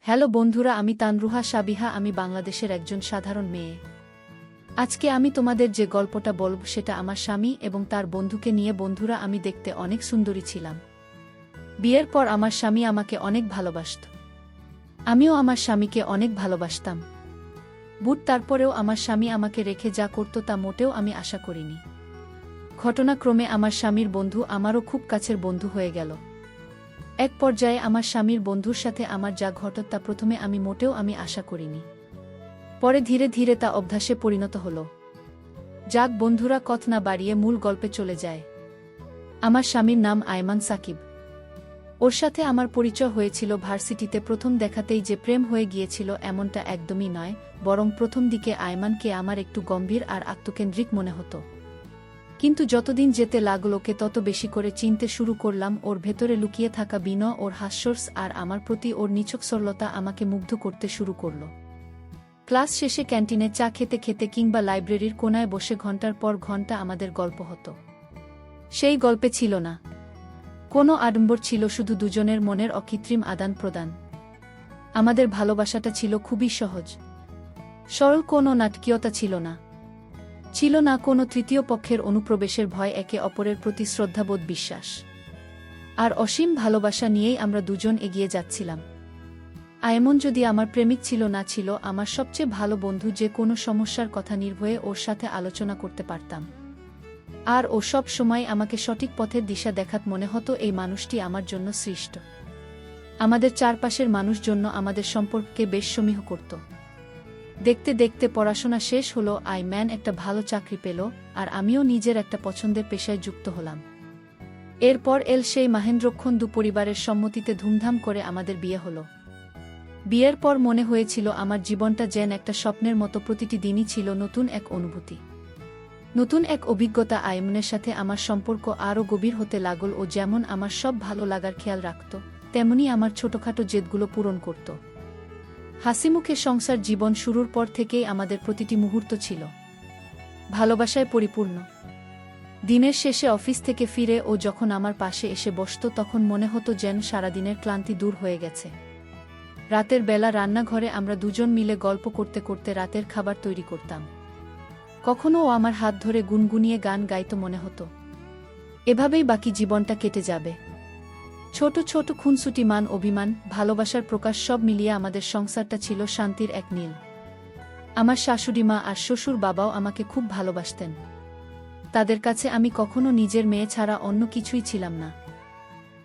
Hello বন্ধুরা, আমি তানরুহা সাবিহা। আমি বাংলাদেশের একজন সাধারণ মেয়ে। আজকে আমি তোমাদের যে গল্পটা বলব সেটা আমার স্বামী এবং তার বন্ধুকে নিয়ে। বন্ধুরা, আমি দেখতে অনেক সুন্দরী ছিলাম। বিয়ের পর আমার স্বামী আমাকে অনেক ভালোবাসত। আমিও আমার স্বামীকে অনেক ভালোবাসতাম। তারপরেও আমার স্বামী আমাকে রেখে যা করত তা মোটেও আমি আশা করিনি। ঘটনাক্রমে আমার স্বামীর বন্ধু আমারও খুব কাছের বন্ধু হয়ে গেল। এক পর্যায়ে আমার স্বামীর বন্ধুর সাথে আমার যা ঘটত তা প্রথমে আমি মোটেও আশা করিনি। পরে ধীরে ধীরে তা অভ্যাসে পরিণত হল। যাক বন্ধুরা, কথা না বাড়িয়ে মূল গল্পে চলে যায়। আমার স্বামীর নাম আয়মান সাকিব। ওর সাথে আমার পরিচয় হয়েছিল ভার্সিটিতে। প্রথম দেখাতেই যে প্রেম হয়ে গিয়েছিল এমনটা একদমই নয়, বরং প্রথম দিকে আয়মানকে আমার একটু গম্ভীর আর আত্মকেন্দ্রিক মনে হতো। কিন্তু যতদিন যেতে লাগল ওকে তত বেশি করে চিনতে শুরু করলাম। ওর ভেতরে লুকিয়ে থাকা বিনয়, ওর হাস্যরস আর আমার প্রতি ওর নিছক সরলতা আমাকে মুগ্ধ করতে শুরু করল। ক্লাস শেষে ক্যান্টিনে চা খেতে খেতে কিংবা লাইব্রেরির কোনায় বসে ঘন্টার পর ঘন্টা আমাদের গল্প হতো। সেই গল্পে ছিল না কোনো আড়ম্বর, ছিল শুধু দুজনের মনের অকৃত্রিম আদান প্রদান। আমাদের ভালোবাসাটা ছিল খুবই সহজ সরল, কোনো নাটকীয়তা ছিল না। ছিল না কোনো তৃতীয় পক্ষের অনুপ্রবেশের ভয়, একে অপরের প্রতি শ্রদ্ধাবোধ, বিশ্বাস আর অসীম ভালোবাসা নিয়েই আমরা দুজন এগিয়ে যাচ্ছিলাম। আয়মন যদি আমার প্রেমিক ছিল না, ছিল আমার সবচেয়ে ভালো বন্ধু। যে কোনো সমস্যার কথা নির্ভয়ে ওর সাথে আলোচনা করতে পারতাম। আর ও সব সময় আমাকে সঠিক পথের দিশা দেখাত। মনে হতো এই মানুষটি আমার জন্য সৃষ্ট। আমাদের চারপাশের মানুষ জন্য আমাদের সম্পর্ককে বেশ সমীহ করত। দেখতে দেখতে পড়াশোনা শেষ হলো, আয়মান একটা ভালো চাকরি পেল, আর আমিও নিজের একটা পছন্দের পেশায় যুক্ত হলাম। এরপর সেই মাহেন্দ্রক্ষণ পরিবারের সম্মতিতে ধুমধাম করে আমাদের বিয়ে হলো। বিয়ের পর মনে হয়েছিল আমার জীবনটা যেন একটা স্বপ্নের মতো। প্রতিটি দিনই ছিল নতুন এক অনুভূতি, নতুন এক অভিজ্ঞতা। আয়মনের সাথে আমার সম্পর্ক আরও গভীর হতে লাগল। ও যেমন আমার সব ভালো লাগার খেয়াল রাখত, তেমনি আমার ছোটখাটো জেদগুলো পূরণ করত। হাসিমুখে সংসার জীবন শুরুর পর থেকেই আমাদের প্রতিটি মুহূর্ত ছিল ভালোবাসায় পরিপূর্ণ। দিনের শেষে অফিস থেকে ফিরে ও যখন আমার পাশে এসে বসত, তখন মনে হতো যেন সারাদিনের ক্লান্তি দূর হয়ে গেছে। রাতের বেলা রান্নাঘরে আমরা দুজন মিলে গল্প করতে করতে রাতের খাবার তৈরি করতাম। কখনো ও আমার হাত ধরে গুনগুনিয়ে গান গাইতো। মনে হতো এভাবেই বাকি জীবনটা কেটে যাবে। ছোট ছোট খুনসুটি, মান অভিমান, ভালোবাসার প্রকাশ, সব মিলিয়ে আমাদের সংসারটা ছিল শান্তির এক নীল। আমার শাশুড়ি মা আর শ্বশুর বাবাও আমাকে খুব ভালোবাসতেন। তাদের কাছে আমি কখনো নিজের মেয়ে ছাড়া অন্য কিছুই ছিলাম না।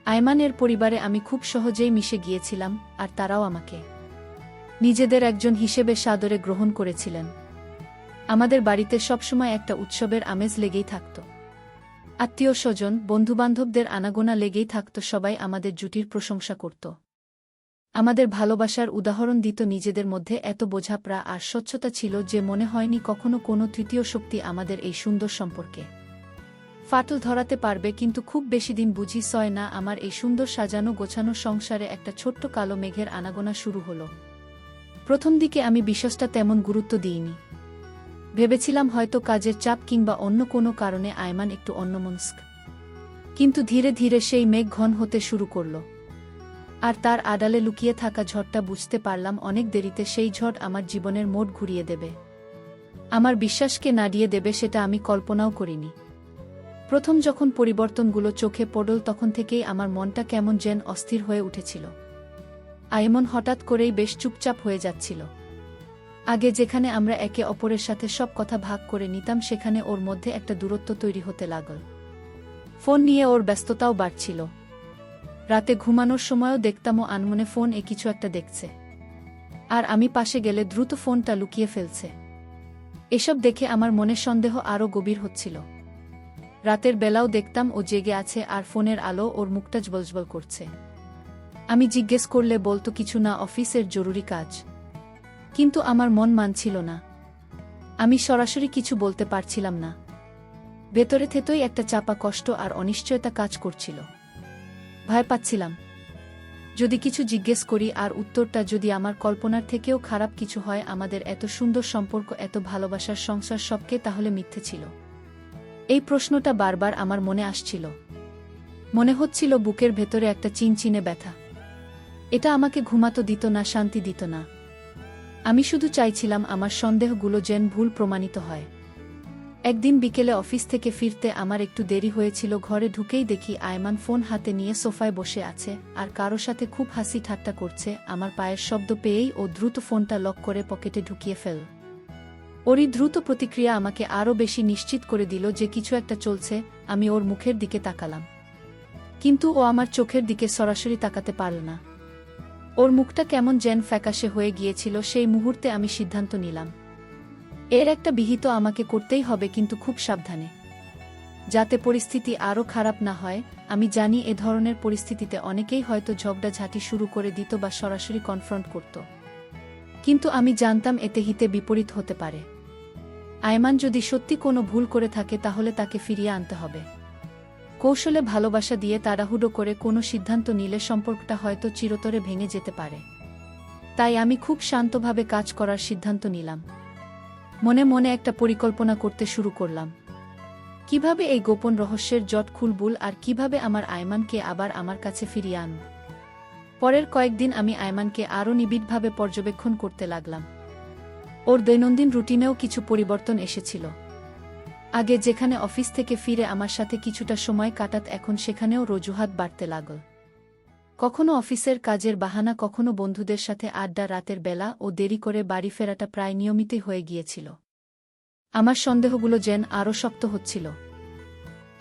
আয়মানের পরিবারে আমি খুব সহজেই মিশে গিয়েছিলাম, আর তারাও আমাকে নিজেদের একজন হিসেবে সাদরে গ্রহণ করেছিলেন। আমাদের বাড়িতে সবসময় একটা উৎসবের আমেজ লেগেই থাকত। আত্মীয় স্বজন, বন্ধুবান্ধবদের আনাগোনা লেগেই থাকত। সবাই আমাদের জুটির প্রশংসা করত, আমাদের ভালোবাসার উদাহরণ দিত। নিজেদের মধ্যে এত বোঝাপড়া আর স্বচ্ছতা ছিল যে মনে হয়নি কখনো কোনো তৃতীয় শক্তি আমাদের এই সুন্দর সম্পর্কে ফাটল ধরাতে পারবে। কিন্তু খুব বেশি দিন বুঝি সয় না, আমার এই সুন্দর সাজানো গোছানো সংসারে একটা ছোট্ট কালো মেঘের আনাগোনা শুরু হলো। প্রথম দিকে আমি বিষয়টা তেমন গুরুত্ব দিইনি। ভেবেছিলাম হয়তো কাজের চাপ কিংবা অন্য কোনো কারণে আয়মান একটু অন্যমনস্ক। কিন্তু ধীরে ধীরে সেই মেঘ ঘন হতে শুরু করল, আর তার আড়ালে লুকিয়ে থাকা ঝড়টা বুঝতে পারলাম অনেক দেরিতে। সেই ঝড় আমার জীবনের মোড় ঘুরিয়ে দেবে, আমার বিশ্বাসকে নাড়িয়ে দেবে, সেটা আমি কল্পনাও করিনি। প্রথম যখন পরিবর্তনগুলো চোখে পড়ল, তখন থেকেই আমার মনটা কেমন যেন অস্থির হয়ে উঠেছিল। আয়মন হঠাৎ করেই বেশ চুপচাপ হয়ে যাচ্ছিল। আগে যেখানে আমরা একে অপরের সাথে সব কথা ভাগ করে নিতাম, সেখানে ওর মধ্যে একটা দূরত্ব তৈরি হতে লাগল। ফোন নিয়ে ওর ব্যস্ততাও বাড়ছিল। রাতে ঘুমানোর সময়ও দেখতাম ও আনমনে ফোন কিছু একটা দেখছে, আর আমি পাশে গেলে দ্রুত ফোনটা লুকিয়ে ফেলছে। এসব দেখে আমার মনে সন্দেহ আরও গভীর হচ্ছিল। রাতের বেলাও দেখতাম ও জেগে আছে, আর ফোনের আলো ওর মুখটা জ্বলজ্বল করছে। আমি জিজ্ঞেস করলে বলতো কিছু না, অফিসের জরুরি কাজ। কিন্তু আমার মন মানছিল না। আমি সরাসরি কিছু বলতে পারছিলাম না। ভেতরে থেতোই একটা চাপা কষ্ট আর অনিশ্চয়তা কাজ করছিল। ভয় পাচ্ছিলাম, যদি কিছু জিজ্ঞেস করি আর উত্তরটা যদি আমার কল্পনার থেকেও খারাপ কিছু হয়, আমাদের এত সুন্দর সম্পর্ক, এত ভালোবাসার সংসার সবকে তাহলে মিথ্যে ছিল। এই প্রশ্নটা বারবার আমার মনে আসছিল। মনে হচ্ছিল বুকের ভেতরে একটা চিনচিনে ব্যথা। এটা আমাকে ঘুমাতে দিত না, শান্তি দিত না। আমি শুধু চাইছিলাম আমার সন্দেহগুলো যেন ভুল প্রমাণিত হয়। একদিন বিকেলে অফিস থেকে ফিরতে আমার একটু দেরি হয়েছিল। ঘরে ঢুকেই দেখি আয়মান ফোন হাতে নিয়ে সোফায় বসে আছে আর কারো সাথে খুব হাসি ঠাট্টা করছে। আমার পায়ের শব্দ পেয়েই ও দ্রুত ফোনটা লক করে পকেটে ঢুকিয়ে ফেল। ওরই দ্রুত প্রতিক্রিয়া আমাকে আরও বেশি নিশ্চিত করে দিল যে কিছু একটা চলছে। আমি ওর মুখের দিকে তাকালাম, কিন্তু ও আমার চোখের দিকে সরাসরি তাকাতে পারল না। ওর মুখটা কেমন যেন ফ্যাকাশে হয়ে গিয়েছিল। সেই মুহূর্তে আমি সিদ্ধান্ত নিলাম, এর একটা বিহিত আমাকে করতেই হবে, কিন্তু খুব সাবধানে, যাতে পরিস্থিতি আরও খারাপ না হয়। আমি জানি এ ধরনের পরিস্থিতিতে অনেকেই হয়তো ঝগড়াঝাঁটি শুরু করে দিত বা সরাসরি কনফ্রন্ট করত, কিন্তু আমি জানতাম এতে হিতে বিপরীত হতে পারে। আয়মান যদি সত্যি কোনো ভুল করে থাকে তাহলে তাকে ফিরিয়ে আনতে হবে। কৌশলে ভালোবাসা দিয়ে তাড়াহুড়ো করে কোনো সিদ্ধান্ত নিলে সম্পর্কটা হয়তো চিরতরে ভেঙে যেতে পারে। তাই আমি খুব শান্তভাবে কাজ করার সিদ্ধান্ত নিলাম। মনে মনে একটা পরিকল্পনা করতে শুরু করলাম, কিভাবে এই গোপন রহস্যের জট খুলবুল আর কিভাবে আমার আয়মানকে আবার আমার কাছে ফিরিয়ে আনব। পরের কয়েকদিন আমি আয়মানকে আরও নিবিড়ভাবে পর্যবেক্ষণ করতে লাগলাম। ওর দৈনন্দিন রুটিনেও কিছু পরিবর্তন এসেছিল। আগে যেখানে অফিস থেকে ফিরে আমার সাথে কিছুটা সময় কাটাত, এখন সেখানেও রজুহাত বাড়তে লাগল। কখনো অফিসের কাজের বাহানা, কখনো বন্ধুদের সাথে আড্ডা। রাতের বেলা ও দেরি করে বাড়ি ফেরাটা প্রায় নিয়মিতই হয়ে গিয়েছিল। আমার সন্দেহগুলো যেন আরও শক্ত হচ্ছিল,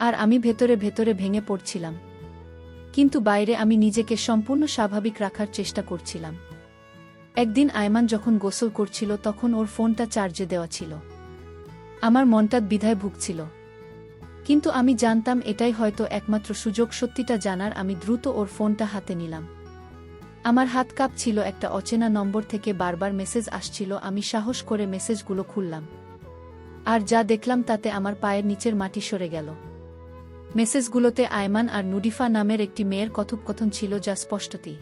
আর আমি ভেতরে ভেতরে ভেঙে পড়ছিলাম। কিন্তু বাইরে আমি নিজেকে সম্পূর্ণ স্বাভাবিক রাখার চেষ্টা করছিলাম। একদিন আয়মান যখন গোসল করছিল তখন ওর ফোনটা চার্জে দেওয়া ছিল। আমার মনটা দ্বিধায় ভুগছিল, কিন্তু আমি জানতাম এটাই হয়তো একমাত্র সুযোগ সত্যিটা জানার। আমি দ্রুত ওর ফোনটা হাতে নিলাম। আমার হাত কাঁপছিল। একটা অচেনা নম্বর থেকে বারবার মেসেজ আসছিল। আমি সাহস করে মেসেজগুলো খুললাম, আর যা দেখলাম তাতে আমার পায়ের নিচের মাটি সরে গেল। মেসেজগুলোতে আয়মান আর নুডিফা নামের একটি মেয়ের কথোপকথন ছিল, যা স্পষ্টতই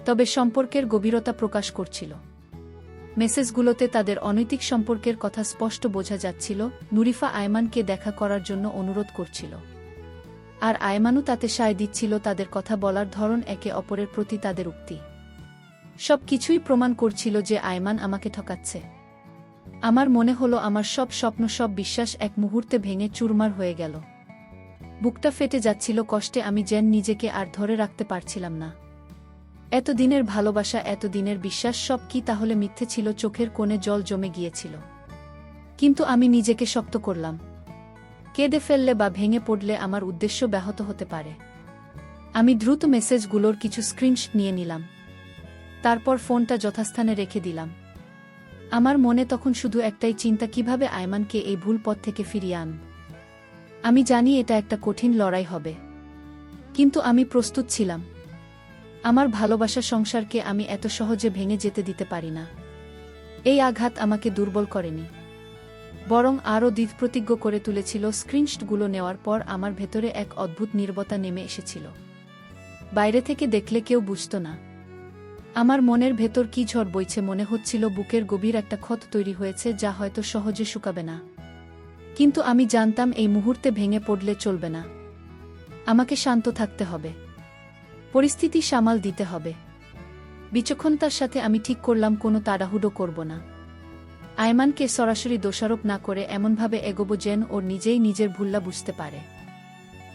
তবে সম্পর্কের গভীরতা প্রকাশ করছিল। মেসেজগুলোতে তাদের অনৈতিক সম্পর্কের কথা স্পষ্ট বোঝা যাচ্ছিল। নুরিফা আয়মানকে দেখা করার জন্য অনুরোধ করছিল, আর আয়মানও তাতে সায় দিচ্ছিল। তাদের কথা বলার ধরন, একে অপরের প্রতি তাদের উক্তি, সব কিছুই প্রমাণ করছিল যে আয়মান আমাকে ঠকাচ্ছে। আমার মনে হলো আমার সব স্বপ্ন, সব বিশ্বাস এক মুহূর্তে ভেঙে চুরমার হয়ে গেল। বুকটা ফেটে যাচ্ছিল কষ্টে। আমি যেন নিজেকে আর ধরে রাখতে পারছিলাম না। এতদিনের ভালোবাসা, এতদিনের বিশ্বাস, সব কি তাহলে মিথ্যে ছিল? চোখের কোণে জল জমে গিয়েছিল, কিন্তু আমি নিজেকে শক্ত করলাম। কেঁদে ফেললে বা ভেঙে পড়লে আমার উদ্দেশ্য ব্যাহত হতে পারে। আমি দ্রুত মেসেজগুলোর কিছু স্ক্রিনশট নিয়ে নিলাম, তারপর ফোনটা যথাস্থানে রেখে দিলাম। আমার মনে তখন শুধু একটাই চিন্তা, কিভাবে আয়মানকে এই ভুল পথ থেকে ফিরিয়ে আন। আমি জানি এটা একটা কঠিন লড়াই হবে, কিন্তু আমি প্রস্তুত ছিলাম। আমার ভালোবাসা সংসারকে আমি এত সহজে ভেঙে যেতে দিতে পারি না। এই আঘাত আমাকে দুর্বল করেনি, বরং আরও দৃঢ় প্রতিজ্ঞ করে তুলেছিল। স্ক্রিনশটগুলো নেওয়ার পর আমার ভেতরে এক অদ্ভুত নীরবতা নেমে এসেছিল। বাইরে থেকে দেখলে কেউ বুঝত না আমার মনের ভেতর কি ঝড় বইছে। মনে হচ্ছিল বুকের গভীর একটা ক্ষত তৈরি হয়েছে, যা হয়তো সহজে শুকাবে না। কিন্তু আমি জানতাম এই মুহূর্তে ভেঙে পড়লে চলবে না। আমাকে শান্ত থাকতে হবে, পরিস্থিতি সামাল দিতে হবে। বিচক্ষণতার সাথে আমি ঠিক করলাম কোনো তাড়াহুড়ো করব না। আয়মানকে সরাসরি দোষারোপ না করে এমনভাবে এগোবো যেন ওর নিজেই নিজের ভুলটা বুঝতে পারে।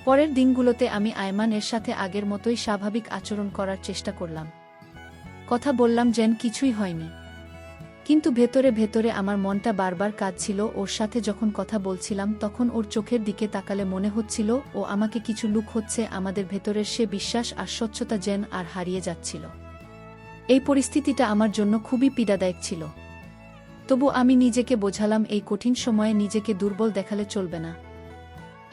পরের দিনগুলোতে আমি আয়মানের সাথে আগের মতোই স্বাভাবিক আচরণ করার চেষ্টা করলাম। কথা বললাম যেন কিছুই হয়নি, কিন্তু ভেতরে ভেতরে আমার মনটা বারবার কাঁদছিল। ওর সাথে যখন কথা বলছিলাম তখন ওর চোখের দিকে তাকালে মনে হচ্ছিল ও আমাকে কিছু লুক হচ্ছে। আমাদের ভেতরের সে বিশ্বাস আর স্বচ্ছতা যেন আর হারিয়ে যাচ্ছিল। এই পরিস্থিতিটা আমার জন্য খুবই পীড়াদায়ক ছিল। তবু আমি নিজেকে বোঝালাম, এই কঠিন সময়ে নিজেকে দুর্বল দেখালে চলবে না।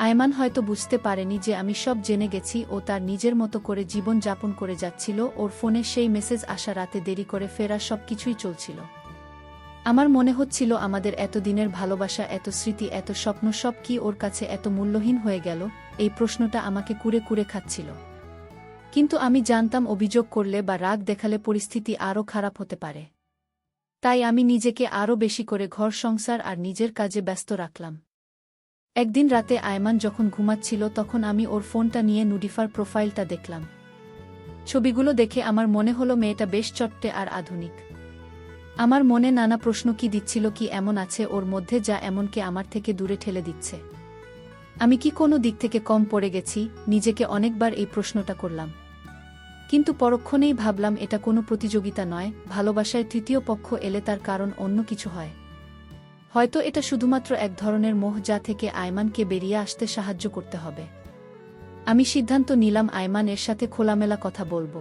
আয়মান হয়তো বুঝতে পারেনি যে আমি সব জেনে গেছি। ও তার নিজের মতো করে জীবন যাপন করে যাচ্ছিল। ওর ফোনে সেই মেসেজ আসা, রাতে দেরি করে ফেরা, সব কিছুই চলছিল। আমার মনে হচ্ছিল আমাদের এতদিনের ভালোবাসা, এত স্মৃতি, এত স্বপ্ন, সব কি ওর কাছে এত মূল্যহীন হয়ে গেল? এই প্রশ্নটা আমাকে কুরে কুরে খাচ্ছিল। কিন্তু আমি জানতাম অভিযোগ করলে বা রাগ দেখালে পরিস্থিতি আরও খারাপ হতে পারে। তাই আমি নিজেকে আরও বেশি করে ঘর সংসার আর নিজের কাজে ব্যস্ত রাখলাম। একদিন রাতে আয়মান যখন ঘুমাচ্ছিল তখন আমি ওর ফোনটা নিয়ে নুডিফার প্রোফাইলটা দেখলাম। ছবিগুলো দেখে আমার মনে হলো মেয়েটা বেশ চট্টে আর আধুনিক। আমার মনে নানা প্রশ্ন কি দিচ্ছিল, কি এমন আছে ওর মধ্যে যা এমনকে আমার থেকে দূরে ঠেলে দিচ্ছে। আমি কি কোনো দিক থেকে কম পড়ে গেছি? নিজেকে অনেকবার এই প্রশ্নটা করলাম, কিন্তু পরক্ষণেই ভাবলাম এটা কোনো প্রতিযোগিতা নয়। ভালোবাসায় তৃতীয় পক্ষ এলে তার কারণ অন্য কিছু হয়। হয়তো এটা শুধুমাত্র এক ধরনের মোহ যা থেকে আয়মানকে বেরিয়ে আসতে সাহায্য করতে হবে। আমি সিদ্ধান্ত নিলাম আয়মান এর সাথে খোলামেলা কথা বলবো,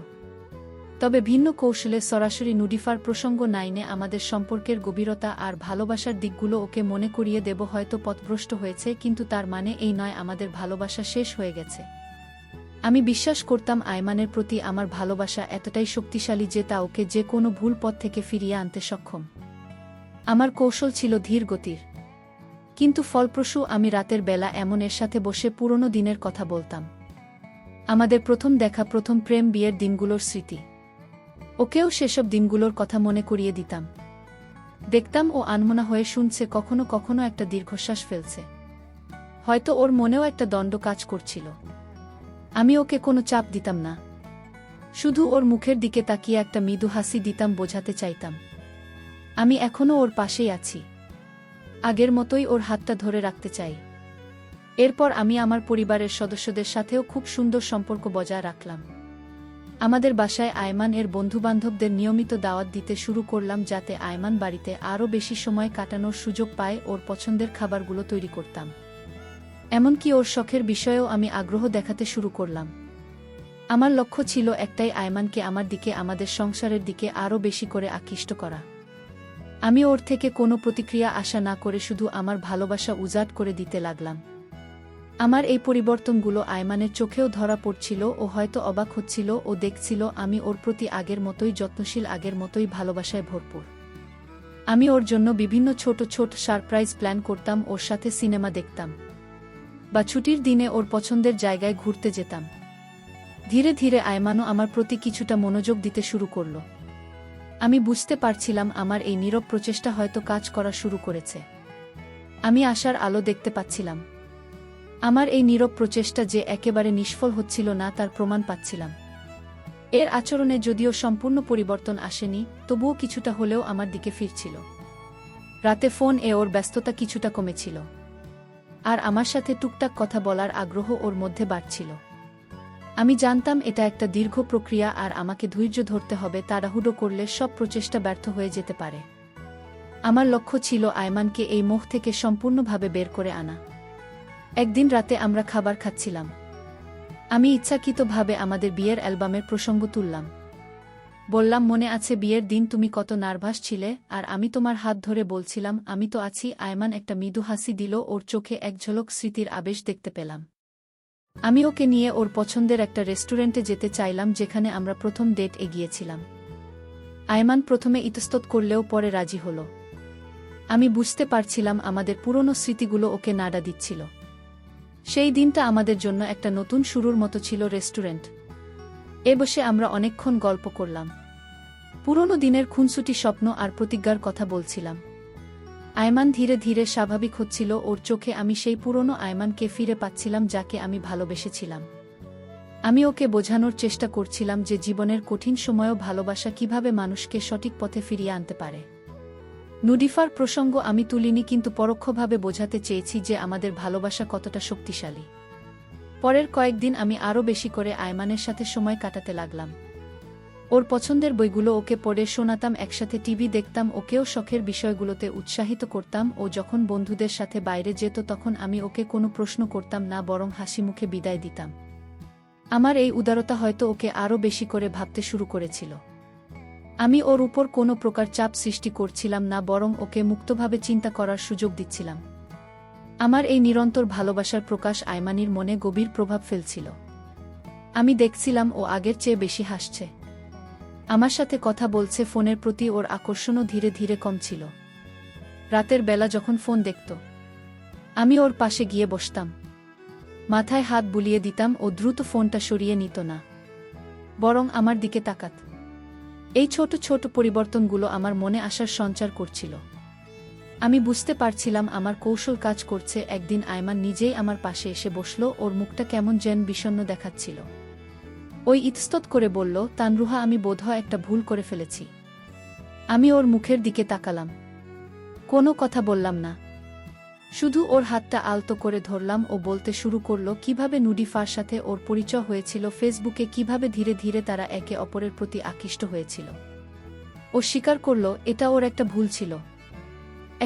তবে ভিন্ন কৌশলে। সরাসরি নুডিফার প্রসঙ্গ নাইনে আমাদের সম্পর্কের গভীরতা আর ভালোবাসার দিকগুলো ওকে মনে করিয়ে দেব। হয়তো পথভ্রষ্ট হয়েছে, কিন্তু তার মানে এই নয় আমাদের ভালোবাসা শেষ হয়ে গেছে। আমি বিশ্বাস করতাম আয়মানের প্রতি আমার ভালোবাসা এতটাই শক্তিশালী যে তা ওকে যে কোনো ভুল পথ থেকে ফিরিয়ে আনতে সক্ষম। আমার কৌশল ছিল ধীর গতির, কিন্তু ফলপ্রসূ। আমি রাতের বেলা এমন এর সাথে বসে পুরনো দিনের কথা বলতাম। আমাদের প্রথম দেখা, প্রথম প্রেম, বিয়ের দিনগুলোর স্মৃতি। ওকেও সেসব দিনগুলোর কথা মনে করিয়ে দিতাম। দেখতাম ও আনমনা হয়ে শুনছে, কখনো কখনো একটা দীর্ঘশ্বাস ফেলছে। হয়তো ওর মনেও একটা দ্বন্দ্ব কাজ করছিল। আমি ওকে কোনো চাপ দিতাম না, শুধু ওর মুখের দিকে তাকিয়ে একটা মৃদু হাসি দিতাম, বোঝাতে চাইতাম আমি এখনও ওর পাশেই আছি, আগের মতোই ওর হাতটা ধরে রাখতে চাই। এরপর আমি আমার পরিবারের সদস্যদের সাথেও খুব সুন্দর সম্পর্ক বজায় রাখলাম। আমাদের বাসায় আয়মান এর বন্ধুবান্ধবদের নিয়মিত দাওয়াত দিতে শুরু করলাম, যাতে আয়মান বাড়িতে আরও বেশি সময় কাটানোর সুযোগ পায়। ওর পছন্দের খাবারগুলো তৈরি করতাম, এমনকি ওর শখের বিষয়েও আমি আগ্রহ দেখাতে শুরু করলাম। আমার লক্ষ্য ছিল একটাই, আয়মানকে আমার দিকে, আমাদের সংসারের দিকে আরও বেশি করে আকৃষ্ট করা। আমি ওর থেকে কোনো প্রতিক্রিয়া আশা না করে শুধু আমার ভালোবাসা উজাড় করে দিতে লাগলাম। আমার এই পরিবর্তনগুলো আয়মানের চোখেও ধরা পড়ছিল। ও হয়তো অবাক হচ্ছিল। ও দেখছিল আমি ওর প্রতি আগের মতোই যত্নশীল, আগের মতোই ভালোবাসায় ভরপুর। আমি ওর জন্য বিভিন্ন ছোট ছোট সারপ্রাইজ প্ল্যান করতাম, ওর সাথে সিনেমা দেখতাম বা ছুটির দিনে ওর পছন্দের জায়গায় ঘুরতে যেতাম। ধীরে ধীরে আয়মানও আমার প্রতি কিছুটা মনোযোগ দিতে শুরু করল। আমি বুঝতে পারছিলাম আমার এই নীরব প্রচেষ্টা হয়তো কাজ করা শুরু করেছে। আমি আশার আলো দেখতে পাচ্ছিলাম। আমার এই নীরব প্রচেষ্টা যে একেবারে নিষ্ফল হচ্ছিল না তার প্রমাণ পাচ্ছিলাম। এর আচরণে যদিও সম্পূর্ণ পরিবর্তন আসেনি, তবুও কিছুটা হলেও আমার দিকে ফিরছিল। রাতে ফোন ওর ব্যস্ততা কিছুটা কমেছিল, আর আমার সাথে টুকটাক কথা বলার আগ্রহ ওর মধ্যে বাড়ছিল। আমি জানতাম এটা একটা দীর্ঘ প্রক্রিয়া, আর আমাকে ধৈর্য ধরতে হবে। তাড়াহুড়ো করলে সব প্রচেষ্টা ব্যর্থ হয়ে যেতে পারে। আমার লক্ষ্য ছিল আয়মানকে এই মোহ থেকে সম্পূর্ণভাবে বের করে আনা। একদিন রাতে আমরা খাবার খাচ্ছিলাম। আমি ইচ্ছাকৃতভাবে আমাদের বিয়ের অ্যালবামের প্রসঙ্গ তুললাম। বললাম, মনে আছে বিয়ের দিন তুমি কত নার্ভাস ছিলে, আর আমি তোমার হাত ধরে বলছিলাম আমি তো আছি। আয়মান একটা মৃদু হাসি দিল। ওর চোখে এক ঝলক স্মৃতির আবেশ দেখতে পেলাম। আমি ওকে নিয়ে ওর পছন্দের একটা রেস্টুরেন্টে যেতে চাইলাম, যেখানে আমরা প্রথম ডেট এগিয়েছিলাম। আয়মান প্রথমে ইতস্তত করলেও পরে রাজি হল। আমি বুঝতে পারছিলাম আমাদের পুরনো স্মৃতিগুলো ওকে নাড়া দিচ্ছিল। সেই দিনটা আমাদের জন্য একটা নতুন শুরুর মতো ছিল। রেস্টুরেন্ট বসে আমরা অনেকক্ষণ গল্প করলাম, পুরনো দিনের খুনসুটি, স্বপ্ন আর প্রতিজ্ঞার কথা বলছিলাম। আয়মান ধীরে ধীরে স্বাভাবিক হচ্ছিল। ওর চোখে আমি সেই পুরনো আয়মানকে ফিরে পাচ্ছিলাম, যাকে আমি ভালোবেসেছিলাম। আমি ওকে বোঝানোর চেষ্টা করছিলাম যে জীবনের কঠিন সময়েও ভালোবাসা কিভাবে মানুষকে সঠিক পথে ফিরিয়ে আনতে পারে। নুডিফার প্রসঙ্গ আমি তুলিনি, কিন্তু পরোক্ষভাবে বোঝাতে চেয়েছি যে আমাদের ভালোবাসা কতটা শক্তিশালী। পরের কয়েকদিন আমি আরও বেশি করে আয়মানের সাথে সময় কাটাতে লাগলাম। ওর পছন্দের বইগুলো ওকে পড়ে শোনাতাম, একসাথে টিভি দেখতাম, ওকেও শখের বিষয়গুলোতে উৎসাহিত করতাম। ও যখন বন্ধুদের সাথে বাইরে যেত তখন আমি ওকে কোনো প্রশ্ন করতাম না, বরং হাসি মুখে বিদায় দিতাম। আমার এই উদারতা হয়তো ওকে আরও বেশি করে ভাবতে শুরু করেছিল। আমি ওর উপর কোনো প্রকার চাপ সৃষ্টি করছিলাম না, বরং ওকে মুক্তভাবে চিন্তা করার সুযোগ দিচ্ছিলাম। আমার এই নিরন্তর ভালোবাসার প্রকাশ আয়মানির মনে গভীর প্রভাব ফেলছিল। আমি দেখছিলাম ও আগের চেয়ে বেশি হাসছে, আমার সাথে কথা বলছে। ফোনের প্রতি ওর আকর্ষণও ধীরে ধীরে কমছিল। রাতের বেলা যখন ফোন দেখত, আমি ওর পাশে গিয়ে বসতাম, মাথায় হাত বুলিয়ে দিতাম। ও দ্রুত ফোনটা সরিয়ে নিত না, বরং আমার দিকে তাকাত। এই ছোট ছোট পরিবর্তনগুলো আমার মনে আশার সঞ্চার করছিল। আমি বুঝতে পারছিলাম আমার কৌশল কাজ করছে। একদিন আয়মান নিজেই আমার পাশে এসে বসল। ওর মুখটা কেমন যেন বিষণ্ণ দেখাচ্ছিল। ওই ইতস্তত করে বলল, তানরুহা, আমি বোধহয় একটা ভুল করে ফেলেছি। আমি ওর মুখের দিকে তাকালাম। কোনো কথা বললাম না, শুধু ওর হাতটা আলতো করে ধরলাম। ও বলতে শুরু করল কিভাবে নুডিফার সাথে ওর পরিচয় হয়েছিল ফেসবুকে, কিভাবে ধীরে ধীরে তারা একে অপরের প্রতি আকৃষ্ট হয়েছিল। ও স্বীকার করল এটা ওর একটা ভুল ছিল,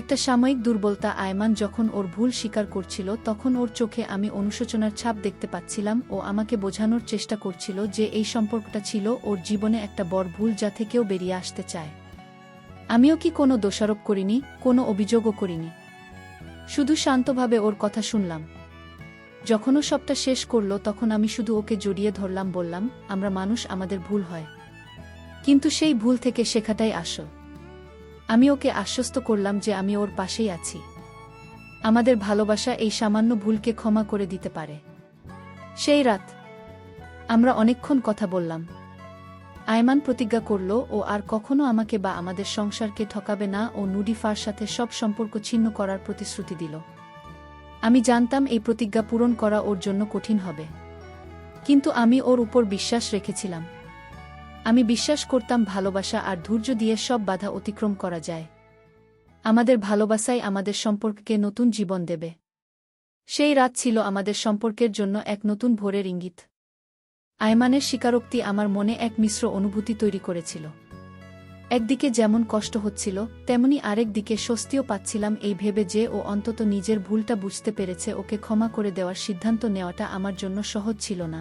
একটা সাময়িক দুর্বলতা। আয়মান যখন ওর ভুল স্বীকার করছিল তখন ওর চোখে আমি অনুশোচনার ছাপ দেখতে পাচ্ছিলাম। ও আমাকে বোঝানোর চেষ্টা করছিল যে এই সম্পর্কটা ছিল ওর জীবনে একটা বড় ভুল যা থেকেও বেরিয়ে আসতে চায়। আমিও কি কোনো দোষারোপ করিনি, কোনো অভিযোগও করিনি, শুধু শান্তভাবে ওর কথা শুনলাম। যখন ও সবটা শেষ করল তখন আমি শুধু ওকে জড়িয়ে ধরলাম, বললাম, আমরা মানুষ, আমাদের ভুল হয়, কিন্তু সেই ভুল থেকে শেখাটাই আসল। আমি ওকে আশ্বস্ত করলাম যে আমি ওর পাশেই আছি, আমাদের ভালোবাসা এই সামান্য ভুলকে ক্ষমা করে দিতে পারে। সেই রাত আমরা অনেকক্ষণ কথা বললাম। আয়মান প্রতিজ্ঞা করল ও আর কখনো আমাকে বা আমাদের সংসারকে ঠকাবে না। ও নুডিফার সাথে সব সম্পর্ক ছিন্ন করার প্রতিশ্রুতি দিল। আমি জানতাম এই প্রতিজ্ঞা পূরণ করা ওর জন্য কঠিন হবে, কিন্তু আমি ওর উপর বিশ্বাস রেখেছিলাম। আমি বিশ্বাস করতাম ভালোবাসা আর ধৈর্য দিয়ে সব বাধা অতিক্রম করা যায়। আমাদের ভালোবাসাই আমাদের সম্পর্ককে নতুন জীবন দেবে। সেই রাত ছিল আমাদের সম্পর্কের জন্য এক নতুন ভোরের ইঙ্গিত। আয়মানের স্বীকারোক্তি আমার মনে এক মিশ্র অনুভূতি তৈরি করেছিল। একদিকে যেমন কষ্ট হচ্ছিল, তেমনি আরেক দিকে স্বস্তিও পাচ্ছিলাম এই ভেবে যে ও অন্তত নিজের ভুলটা বুঝতে পেরেছে। ওকে ক্ষমা করে দেওয়ার সিদ্ধান্ত নেওয়াটা আমার জন্য সহজ ছিল না,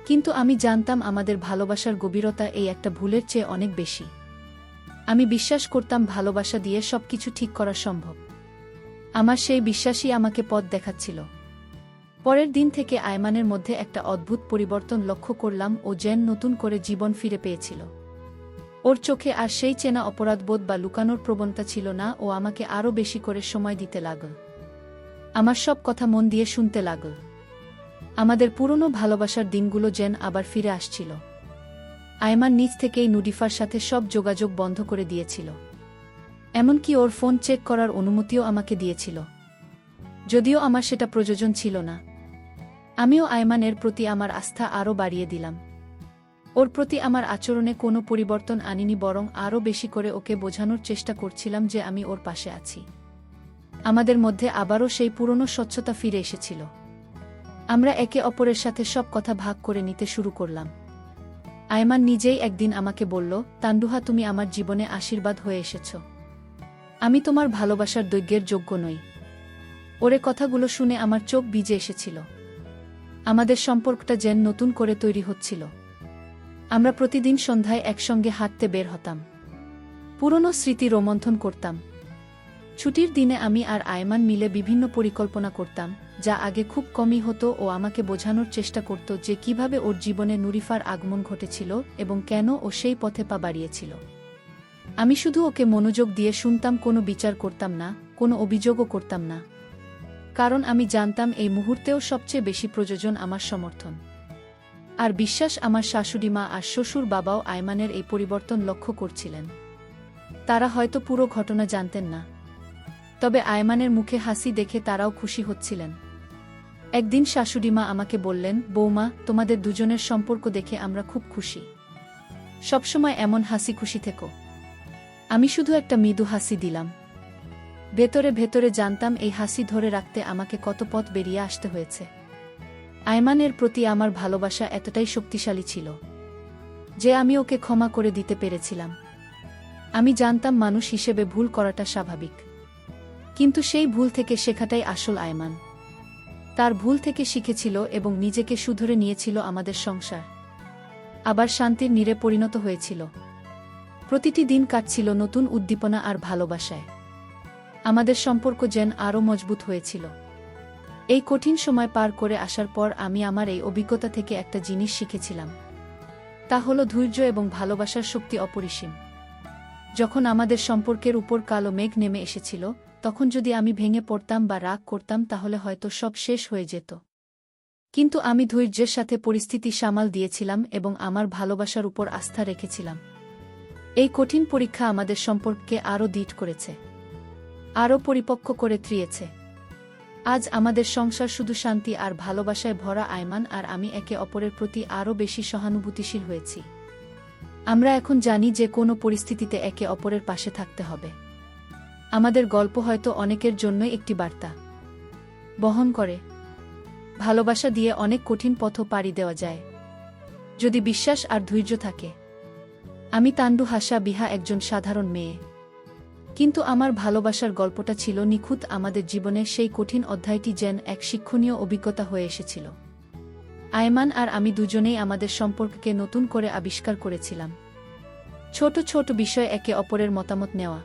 কিন্তু আমি জানতাম আমাদের ভালোবাসার গভীরতা এই একটা ভুলের চেয়ে অনেক বেশি। আমি বিশ্বাস করতাম ভালোবাসা দিয়ে সবকিছু ঠিক করা সম্ভব। আমার সেই বিশ্বাসই আমাকে পথ দেখাচ্ছিল। পরের দিন থেকে আয়মানের মধ্যে একটা অদ্ভুত পরিবর্তন লক্ষ্য করলাম। ও যেন নতুন করে জীবন ফিরে পেয়েছিল। ওর চোখে আর সেই চেনা অপরাধবোধ বা লুকানোর প্রবণতা ছিল না। ও আমাকে আরও বেশি করে সময় দিতে লাগল, আমার সব কথা মন দিয়ে শুনতে লাগল। আমাদের পুরনো ভালোবাসার দিনগুলো যেন আবার ফিরে আসছিল। আয়মান নিজ থেকেই নুডিফার সাথে সব যোগাযোগ বন্ধ করে দিয়েছিল, এমনকি ওর ফোন চেক করার অনুমতিও আমাকে দিয়েছিল, যদিও আমার সেটা প্রয়োজন ছিল না। আমিও আয়মানের প্রতি আমার আস্থা আরও বাড়িয়ে দিলাম। ওর প্রতি আমার আচরণে কোনো পরিবর্তন আনিনি, বরং আরও বেশি করে ওকে বোঝানোর চেষ্টা করছিলাম যে আমি ওর পাশে আছি। আমাদের মধ্যে আবারও সেই পুরনো স্বচ্ছতা ফিরে এসেছিল। আমরা একে অপরের সাথে সব কথা ভাগ করে নিতে শুরু করলাম। আয়মান নিজেই একদিন আমাকে বলল, তানরুহা, তুমি আমার জীবনে আশীর্বাদ হয়ে এসেছ। আমি তোমার ভালোবাসার দৈর্ঘ্যের যোগ্য নই। ওরে কথাগুলো শুনে আমার চোখ ভিজে এসেছিল। আমাদের সম্পর্কটা যেন নতুন করে তৈরি হচ্ছিল। আমরা প্রতিদিন সন্ধ্যায় একসঙ্গে হাঁটতে বের হতাম, পুরনো স্মৃতি রোমন্থন করতাম। ছুটির দিনে আমি আর আয়মান মিলে বিভিন্ন পরিকল্পনা করতাম, যা আগে খুব কমই হতো। ও আমাকে বোঝানোর চেষ্টা করত যে কিভাবে ওর জীবনে নুরিফার আগমন ঘটেছিল এবং কেন ও সেই পথে পা বাড়িয়েছিল। আমি শুধু ওকে মনোযোগ দিয়ে শুনতাম, কোনো বিচার করতাম না, কোনো অভিযোগও করতাম না, কারণ আমি জানতাম এই মুহূর্তেও সবচেয়ে বেশি প্রয়োজন আমার সমর্থন আর বিশ্বাস। আমার শাশুড়ি মা আর শ্বশুর বাবাও আয়মানের এই পরিবর্তন লক্ষ্য করছিলেন। তারা হয়তো পুরো ঘটনা জানতেন না, তবে আয়মানের মুখে হাসি দেখে তারাও খুশি হচ্ছিলেন। একদিন শাশুড়িমা আমাকে বললেন, বৌমা, তোমাদের দুজনের সম্পর্ক দেখে আমরা খুব খুশি, সবসময় এমন হাসি খুশি থেকো। আমি শুধু একটা মৃদু হাসি দিলাম। ভেতরে ভেতরে জানতাম এই হাসি ধরে রাখতে আমাকে কত পথ বেরিয়ে আসতে হয়েছে। আয়মানের প্রতি আমার ভালোবাসা এতটাই শক্তিশালী ছিল যে আমি ওকে ক্ষমা করে দিতে পেরেছিলাম। আমি জানতাম মানুষ হিসেবে ভুল করাটা স্বাভাবিক, কিন্তু সেই ভুল থেকে শেখাটাই আসল। আয়মান তার ভুল থেকে শিখেছিল এবং নিজেকে শুধরে নিয়েছিল। আমাদের সংসার আবার শান্তির নীড়ে পরিণত হয়েছিল। প্রতিটি দিন কাটছিল নতুন উদ্দীপনা আর ভালোবাসায়। আমাদের সম্পর্ক যেন আরও মজবুত হয়েছিল। এই কঠিন সময় পার করে আসার পর আমি আমার এই অভিজ্ঞতা থেকে একটা জিনিস শিখেছিলাম, তা হলো ধৈর্য এবং ভালোবাসার শক্তি অপরিসীম। যখন আমাদের সম্পর্কের উপর কালো মেঘ নেমে এসেছিল, তখন যদি আমি ভেঙে পড়তাম বা রাগ করতাম তাহলে হয়তো সব শেষ হয়ে যেত। কিন্তু আমি ধৈর্যের সাথে পরিস্থিতি সামাল দিয়েছিলাম এবং আমার ভালোবাসার উপর আস্থা রেখেছিলাম। এই কঠিন পরীক্ষা আমাদের সম্পর্ককে আরও দৃঢ় করেছে, আরও পরিপক্ক করে তুলেছে। আজ আমাদের সংসার শুধু শান্তি আর ভালোবাসায় ভরা। আয়মান আর আমি একে অপরের প্রতি আরও বেশি সহানুভূতিশীল হয়েছি। আমরা এখন জানি যে কোনো পরিস্থিতিতে একে অপরের পাশে থাকতে হবে। আমাদের গল্প হয়তো অনেকের জন্যই একটি বার্তা বহন করে। ভালোবাসা দিয়ে অনেক কঠিন পথও পাড়ি দেওয়া যায়, যদি বিশ্বাস আর ধৈর্য থাকে। আমি তানরুহা বিহা, একজন সাধারণ মেয়ে, কিন্তু আমার ভালোবাসার গল্পটা ছিল নিখুঁত। আমাদের জীবনের সেই কঠিন অধ্যায়টি যেন এক শিক্ষণীয় অভিজ্ঞতা হয়ে এসেছিল। আয়মান আর আমি দুজনেই আমাদের সম্পর্ককে নতুন করে আবিষ্কার করেছিলাম। ছোট ছোট বিষয় একে অপরের মতামত নেওয়া,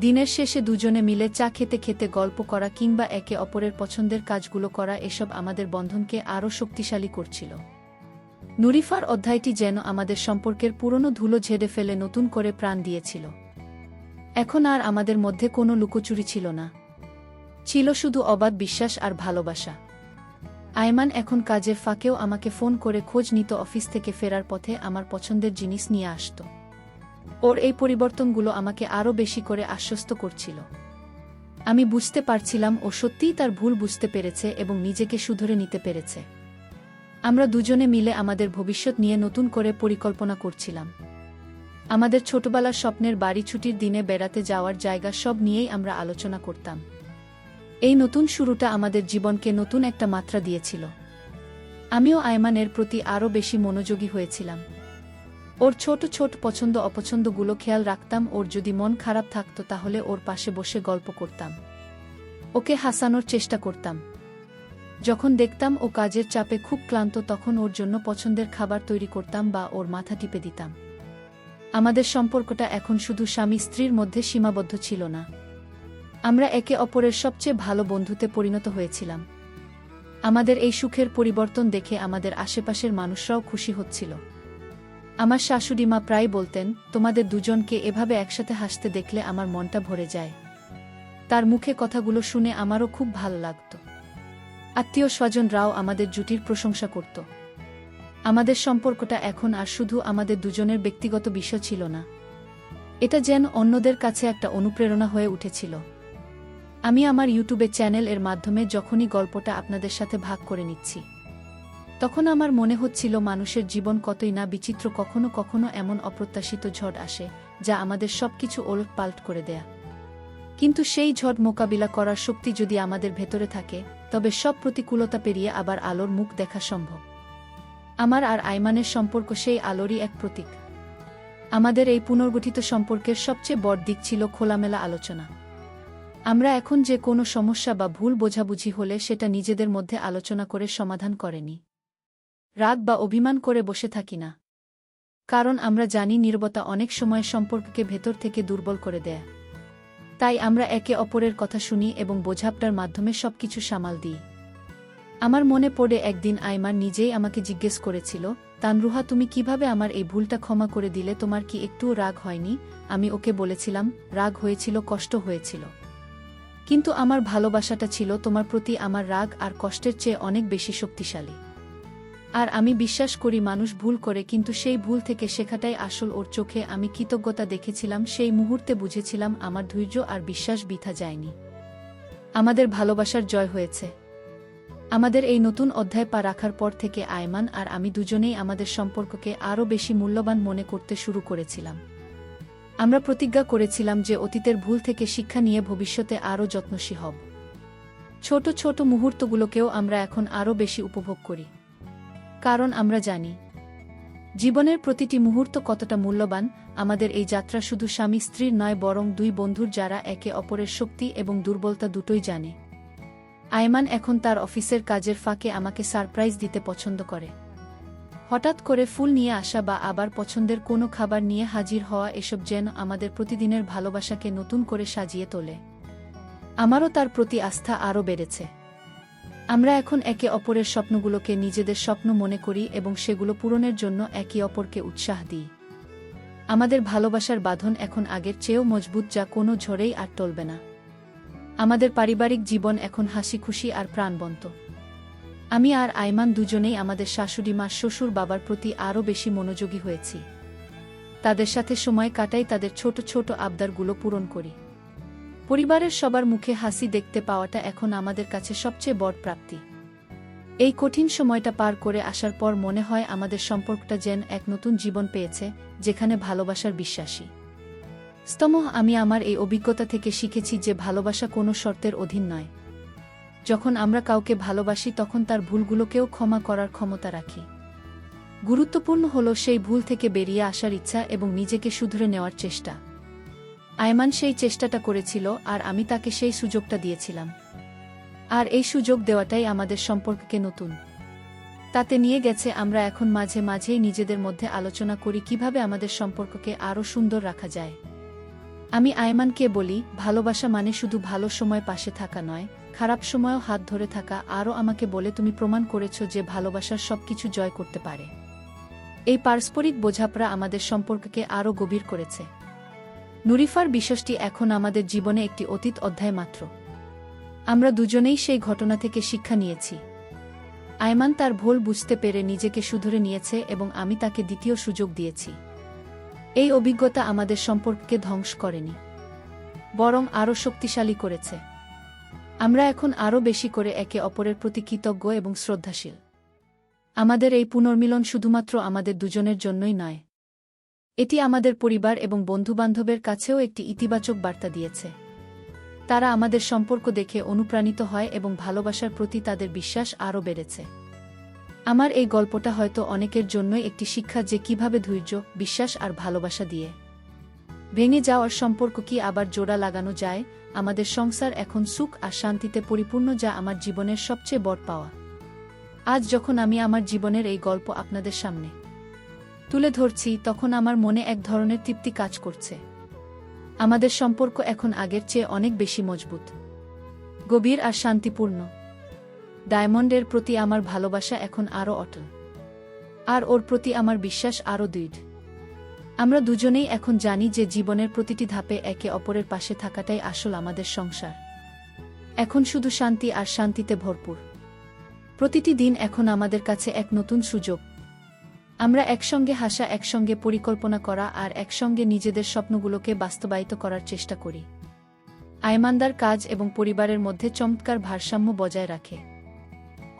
দিনের শেষে দুজনে মিলে চা খেতে খেতে গল্প করা কিংবা একে অপরের পছন্দের কাজগুলো করা, এসব আমাদের বন্ধনকে আরও শক্তিশালী করছিল। নুরিফার অধ্যায়টি যেন আমাদের সম্পর্কের পুরনো ধুলো ঝেড়ে ফেলে নতুন করে প্রাণ দিয়েছিল। এখন আর আমাদের মধ্যে কোনো লুকোচুরি ছিল না, ছিল শুধু অবাধ বিশ্বাস আর ভালোবাসা। আয়মান এখন কাজের ফাঁকেও আমাকে ফোন করে খোঁজ নিত। অফিস থেকে ফেরার পথে আমার পছন্দের জিনিস নিয়ে আসত। ওর এই পরিবর্তনগুলো আমাকে আরও বেশি করে আশ্বস্ত করছিল। আমি বুঝতে পারছিলাম ও সত্যিই তার ভুল বুঝতে পেরেছে এবং নিজেকে শুধরে নিতে পেরেছে। আমরা দুজনে মিলে আমাদের ভবিষ্যৎ নিয়ে নতুন করে পরিকল্পনা করছিলাম। আমাদের ছোটবেলার স্বপ্নের বাড়ি, ছুটির দিনে বেড়াতে যাওয়ার জায়গা, সব নিয়েই আমরা আলোচনা করতাম। এই নতুন শুরুটা আমাদের জীবনকে নতুন একটা মাত্রা দিয়েছিল। আমিও আয়মানের প্রতি আরও বেশি মনোযোগী হয়েছিলাম। ওর ছোট ছোট পছন্দ অপছন্দগুলো খেয়াল রাখতাম। ওর যদি মন খারাপ থাকতো তাহলে ওর পাশে বসে গল্প করতাম, ওকে হাসানোর চেষ্টা করতাম। যখন দেখতাম ও কাজের চাপে খুব ক্লান্ত, তখন ওর জন্য পছন্দের খাবার তৈরি করতাম বা ওর মাথা টিপে দিতাম। আমাদের সম্পর্কটা এখন শুধু স্বামী স্ত্রীর মধ্যে সীমাবদ্ধ ছিল না, আমরা একে অপরের সবচেয়ে ভালো বন্ধুতে পরিণত হয়েছিলাম। আমাদের এই সুখের পরিবর্তন দেখে আমাদের আশেপাশের মানুষরাও খুশি হচ্ছিল। আমার শাশুড়ি মা প্রায় বলতেন, তোমাদের দুজনকে এভাবে একসাথে হাসতে দেখলে আমার মনটা ভরে যায়। তার মুখে কথাগুলো শুনে আমারও খুব ভালো লাগত। আত্মীয় স্বজনরাও আমাদের জুটির প্রশংসা করত। আমাদের সম্পর্কটা এখন আর শুধু আমাদের দুজনের ব্যক্তিগত বিষয় ছিল না, এটা যেন অন্যদের কাছে একটা অনুপ্রেরণা হয়ে উঠেছিল। আমি আমার ইউটিউবে চ্যানেল এর মাধ্যমে যখনই গল্পটা আপনাদের সাথে ভাগ করে নিচ্ছি, তখন আমার মনে হচ্ছিল মানুষের জীবন কতই না বিচিত্র। কখনো কখনো এমন অপ্রত্যাশিত ঝড় আসে যা আমাদের সবকিছু ওলটপালট করে দেয়া, কিন্তু সেই ঝড় মোকাবিলা করার শক্তি যদি আমাদের ভেতরে থাকে, তবে সব প্রতিকূলতা পেরিয়ে আবার আলোর মুখ দেখা সম্ভব। আমার আর আয়মানের সম্পর্ক সেই আলোরই এক প্রতীক। আমাদের এই পুনর্গঠিত সম্পর্কের সবচেয়ে বড় দিক ছিল খোলামেলা আলোচনা। আমরা এখন যে কোনো সমস্যা বা ভুল বোঝাবুঝি হলে সেটা নিজেদের মধ্যে আলোচনা করে সমাধান করেনি, রাগ বা অভিমান করে বসে থাকি না। কারণ আমরা জানি নীরবতা অনেক সময় সম্পর্ককে ভেতর থেকে দুর্বল করে দেয়। তাই আমরা একে অপরের কথা শুনি এবং বোঝাপড়ার মাধ্যমে সবকিছু সামাল দিই। আমার মনে পড়ে একদিন আয়মান নিজেই আমাকে জিজ্ঞেস করেছিল, তানরুহা, তুমি কিভাবে আমার এই ভুলটা ক্ষমা করে দিলে? তোমার কি একটুও রাগ হয়নি? আমি ওকে বলেছিলাম, রাগ হয়েছিল, কষ্ট হয়েছিল, কিন্তু আমার ভালোবাসাটা ছিল তোমার প্রতি আমার রাগ আর কষ্টের চেয়ে অনেক বেশি শক্তিশালী। আর আমি বিশ্বাস করি মানুষ ভুল করে, কিন্তু সেই ভুল থেকে শেখাটাই আসল। ওর চোখে আমি কৃতজ্ঞতা দেখেছিলাম। সেই মুহূর্তে বুঝেছিলাম আমার ধৈর্য আর বিশ্বাস বৃথা যায়নি। আমাদের ভালোবাসার জয় হয়েছে। আমাদের এই নতুন অধ্যায় পা রাখার পর থেকে আয়মান আর আমি দুজনেই আমাদের সম্পর্ককে আরও বেশি মূল্যবান মনে করতে শুরু করেছিলাম। আমরা প্রতিজ্ঞা করেছিলাম যে অতীতের ভুল থেকে শিক্ষা নিয়ে ভবিষ্যতে আরও যত্নশীল হব। ছোট ছোট মুহূর্তগুলোকেও আমরা এখন আরও বেশি উপভোগ করি, কারণ আমরা জানি জীবনের প্রতিটি মুহূর্ত কতটা মূল্যবান। আমাদের এই যাত্রা শুধু স্বামী স্ত্রীর নয়, বরং দুই বন্ধুর যারা একে অপরের শক্তি এবং দুর্বলতা দুটোই জানে। আয়মান এখন তার অফিসের কাজের ফাঁকে আমাকে সারপ্রাইজ দিতে পছন্দ করে। হঠাৎ করে ফুল নিয়ে আসা বা আবার পছন্দের কোনো খাবার নিয়ে হাজির হওয়া, এসব যেন আমাদের প্রতিদিনের ভালোবাসাকে নতুন করে সাজিয়ে তোলে। আমারও তার প্রতি আস্থা আরও বেড়েছে। আমরা এখন একে অপরের স্বপ্নগুলোকে নিজেদের স্বপ্ন মনে করি এবং সেগুলো পূরণের জন্য একে অপরকে উৎসাহ দিই। আমাদের ভালোবাসার বাঁধন এখন আগের চেয়েও মজবুত, যা কোনো ঝড়েই আর টলবে না। আমাদের পারিবারিক জীবন এখন হাসি খুশি আর প্রাণবন্ত। আমি আর আয়মান দুজনেই আমাদের শাশুড়ি মা, শ্বশুর বাবার প্রতি আরও বেশি মনোযোগী হয়েছি। তাদের সাথে সময় কাটাই, তাদের ছোট ছোট আবদারগুলো পূরণ করি। পরিবারের সবার মুখে হাসি দেখতে পাওয়াটা এখন আমাদের কাছে সবচেয়ে বড় প্রাপ্তি। এই কঠিন সময়টা পার করে আসার পর মনে হয় আমাদের সম্পর্কটা যেন এক নতুন জীবন পেয়েছে, যেখানে ভালোবাসার বিশ্বাসী আমি আমার এই অভিজ্ঞতা থেকে শিখেছি যে ভালোবাসা কোনো শর্তের অধীন নয়। যখন আমরা কাউকে ভালোবাসি তখন তার ভুলগুলোকেও ক্ষমা করার ক্ষমতা রাখি। গুরুত্বপূর্ণ হলো সেই ভুল থেকে বেরিয়ে আসার ইচ্ছা এবং নিজেকে শুধরে নেওয়ার চেষ্টা। আয়মান সেই চেষ্টাটা করেছিল আর আমি তাকে সেই সুযোগটা দিয়েছিলাম। আর এই সুযোগ দেওয়াটাই আমাদের সম্পর্ককে নতুন তাতে নিয়ে গেছে। আমরা এখন মাঝে মাঝেই নিজেদের মধ্যে আলোচনা করি কিভাবে আমাদের সম্পর্ককে আরও সুন্দর রাখা যায়। আমি আয়মানকে বলি, ভালোবাসা মানে শুধু ভালো সময় পাশে থাকা নয়, খারাপ সময়ও হাত ধরে থাকা। আরও আমাকে বলে, তুমি প্রমাণ করেছ যে ভালোবাসার সবকিছু জয় করতে পারে। এই পারস্পরিক বোঝাপড়া আমাদের সম্পর্ককে আরও গভীর করেছে। নুরিফার বিষয়টি এখন আমাদের জীবনে একটি অতীত অধ্যায় মাত্র। আমরা দুজনেই সেই ঘটনা থেকে শিক্ষা নিয়েছি। আয়মান তার ভুল বুঝতে পেরে নিজেকে শুধরে নিয়েছে এবং আমি তাকে দ্বিতীয় সুযোগ দিয়েছি। এই অভিজ্ঞতা আমাদের সম্পর্ককে ধ্বংস করেনি, বরং আরও শক্তিশালী করেছে। আমরা এখন আরও বেশি করে একে অপরের প্রতি কৃতজ্ঞ এবং শ্রদ্ধাশীল। আমাদের এই পুনর্মিলন শুধুমাত্র আমাদের দুজনের জন্যই নয়, এটি আমাদের পরিবার এবং বন্ধুবান্ধবের কাছেও একটি ইতিবাচক বার্তা দিয়েছে। তারা আমাদের সম্পর্ক দেখে অনুপ্রাণিত হয় এবং ভালোবাসার প্রতি তাদের বিশ্বাস আরও বেড়েছে। আমার এই গল্পটা হয়তো অনেকের জন্যই একটি শিক্ষা যে কিভাবে ধৈর্য, বিশ্বাস আর ভালোবাসা দিয়ে ভেঙে যাওয়ার সম্পর্ক কি আবার জোড়া লাগানো যায়। আমাদের সংসার এখন সুখ আর শান্তিতে পরিপূর্ণ, যা আমার জীবনের সবচেয়ে বড় পাওয়া। আজ যখন আমি আমার জীবনের এই গল্প আপনাদের সামনে তুলে ধরছি, তখন আমার মনে এক ধরনের তৃপ্তি কাজ করছে। আমাদের সম্পর্ক এখন আগের চেয়ে অনেক বেশি মজবুত, গভীর আর শান্তিপূর্ণ। ডায়মন্ডের প্রতি আমার ভালোবাসা এখন আরও অটল, আর ওর প্রতি আমার বিশ্বাস আরও দৃঢ়। আমরা দুজনেই এখন জানি যে জীবনের প্রতিটি ধাপে একে অপরের পাশে থাকাটাই আসল আমাদের সংসার। এখন শুধু শান্তি আর শান্তিতে ভরপুর। প্রতিটি দিন এখন আমাদের কাছে এক নতুন সুযোগ। আমরা একসঙ্গে হাসা, একসঙ্গে পরিকল্পনা করা আর একসঙ্গে নিজেদের স্বপ্নগুলোকে বাস্তবায়িত করার চেষ্টা করি। আয়মানদার কাজ এবং পরিবারের মধ্যে চমৎকার ভারসাম্য বজায় রাখে।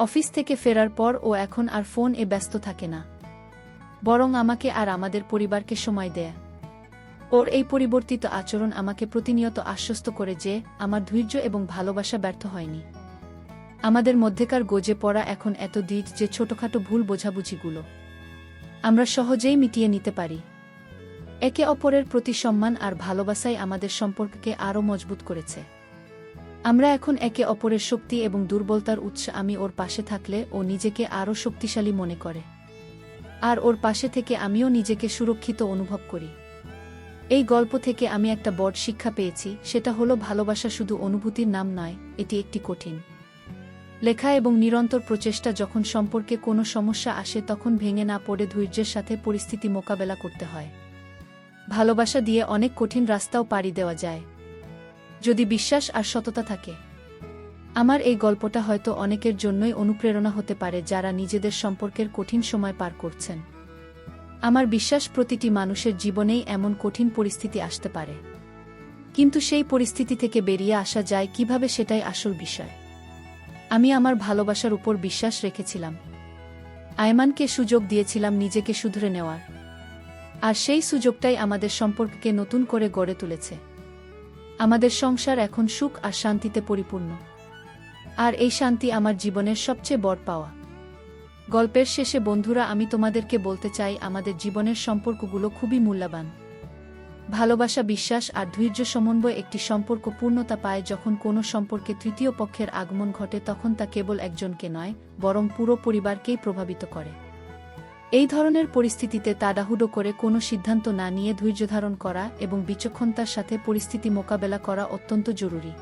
অফিস থেকে ফেরার পর ও এখন আর ফোন ব্যস্ত থাকে না, বরং আমাকে আর আমাদের পরিবারকে সময় দেয়। ওর এই পরিবর্তিত আচরণ আমাকে প্রতিনিয়ত আশ্বস্ত করে যে আমার ধৈর্য এবং ভালোবাসা ব্যর্থ হয়নি। আমাদের মধ্যেকার গজে পড়া এখন এত দৃঢ় যে ছোটখাটো ভুল বোঝাবুঝিগুলো আমরা সহজেই মিটিয়ে নিতে পারি। একে অপরের প্রতি সম্মান আর ভালোবাসাই আমাদের সম্পর্ককে আরও মজবুত করেছে। আমরা এখন একে অপরের শক্তি এবং দুর্বলতার উৎস। আমি ওর পাশে থাকলে ও নিজেকে আরও শক্তিশালী মনে করে, আর ওর পাশে থেকে আমিও নিজেকে সুরক্ষিত অনুভব করি। এই গল্প থেকে আমি একটা বড় শিক্ষা পেয়েছি, সেটা হলো ভালোবাসা শুধু অনুভূতির নাম নয়, এটি একটি কঠিন লেখা এবং নিরন্তর প্রচেষ্টা। যখন সম্পর্কে কোনো সমস্যা আসে তখন ভেঙে না পড়ে ধৈর্যের সাথে পরিস্থিতি মোকাবেলা করতে হয়। ভালোবাসা দিয়ে অনেক কঠিন রাস্তাও পাড়ি দেওয়া যায়, যদি বিশ্বাস আর সততা থাকে। আমার এই গল্পটা হয়তো অনেকের জন্যই অনুপ্রেরণা হতে পারে যারা নিজেদের সম্পর্কের কঠিন সময় পার করছেন। আমার বিশ্বাস প্রতিটি মানুষের জীবনেই এমন কঠিন পরিস্থিতি আসতে পারে, কিন্তু সেই পরিস্থিতি থেকে বেরিয়ে আসা যায় কিভাবে, সেটাই আসল বিষয়। আমি আমার ভালোবাসার উপর বিশ্বাস রেখেছিলাম, আয়মানকে সুযোগ দিয়েছিলাম নিজেকে শুধরে নেওয়ার, আর সেই সুযোগটাই আমাদের সম্পর্ককে নতুন করে গড়ে তুলেছে। আমাদের সংসার এখন সুখ আর শান্তিতে পরিপূর্ণ, আর এই শান্তি আমার জীবনের সবচেয়ে বড় পাওয়া। গল্পের শেষে বন্ধুরা, আমি তোমাদেরকে বলতে চাই, আমাদের জীবনের সম্পর্কগুলো খুবই মূল্যবান। ভালোবাসা, বিশ্বাস আর ধৈর্য সমন্বয়ে একটি সম্পর্ক পূর্ণতা পায়। যখন কোনো সম্পর্কে তৃতীয় পক্ষের আগমন ঘটে তখন তা কেবল একজনকে নয়, বরং পুরো পরিবারকেই প্রভাবিত করে। এই ধরনের পরিস্থিতিতে তাড়াহুড়ো করে কোনো সিদ্ধান্ত না নিয়ে ধৈর্যধারণ করা এবং বিচক্ষণতার সাথে পরিস্থিতি মোকাবেলা করা অত্যন্ত জরুরি।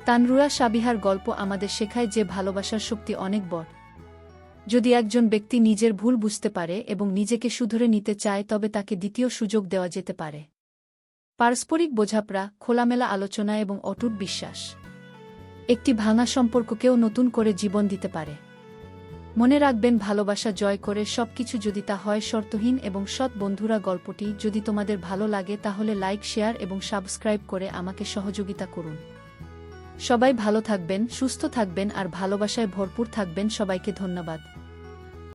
তানরুয়া সাবিহার গল্প আমাদের শেখায় যে ভালোবাসার শক্তি অনেক বড়। যদি একজন ব্যক্তি নিজের ভুল বুঝতে পারে এবং নিজেকে শুধরে নিতে চায়, তবে তাকে দ্বিতীয় সুযোগ দেওয়া যেতে পারে। পারস্পরিক বোঝাপড়া, খোলামেলা আলোচনা এবং অটুট বিশ্বাস একটি ভাঙা সম্পর্ককেও নতুন করে জীবন দিতে পারে। মনে রাখবেন, ভালোবাসা জয় করে সবকিছু যদি তা হয় শর্তহীন এবং সৎ। বন্ধুরা, গল্পটি যদি তোমাদের ভালো লাগে তাহলে লাইক, শেয়ার এবং সাবস্ক্রাইব করে আমাকে সহযোগিতা করুন। সবাই ভালো থাকবেন, সুস্থ থাকবেন আর ভালোবাসায় ভরপুর থাকবেন। সবাইকে ধন্যবাদ।